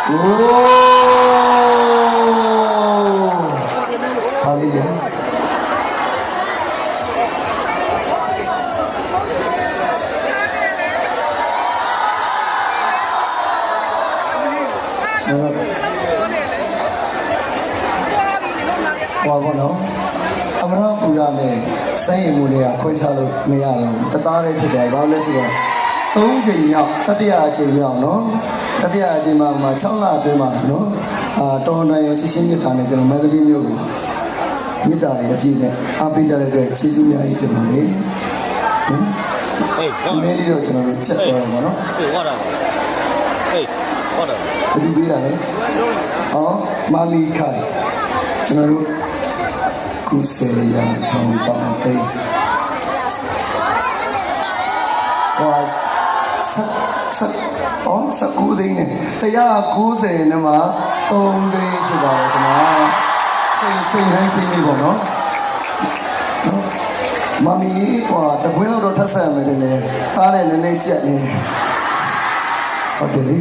โอ้ဟာလေးရဟောပါတော့အမရပူရနဲ့စိုင်းရင်မူတွေကခွဲခြားလို့မရတော့တသားလေးဖြစ်တယ်ဘာလို့လဲဆိုတော့3ချိန်မြောက်တတိယအချိန်မြောက်နော်တတိယအချိန်မှာ6လအတွင်းမှာနော်တော်နိုင်ရချစ်ချင်းမြတ်တာနဲ့ကျွန်တော်မန္တလေးမြို့ကိုမြတ်တာတွေအပြည့်နဲ့အားပေးကြတဲ့အတွက်ကျေးဇူးများကြီးတင်ပါတယ်နော်ဟေးဒီနေ့လေးတော့ကျွန်တော်တို့ချက်သွားတော့ပါနော်ဟေးဟုတ်တာပါဟေးဟုတ်တာဘယ်သူပေးတာလဲဟောမာမီခိုင်ကျွန်တော်တို့ကုစေရထောင်းပေါင်းသိဟော19သိန်းနဲ့190နဲ့မှာ3သိန်းဖြစ်ပါတယ်ခင်ဗျာစိတ်ဟန်းချင်းလေးပေါ့နော်မမီဟိုတကွင်းလောက်တော့ထပ်ဆက်ရမယ်တဲ့လေသားနဲ့နည်းနည်းကြက်နေဟုတ်တယ်လေ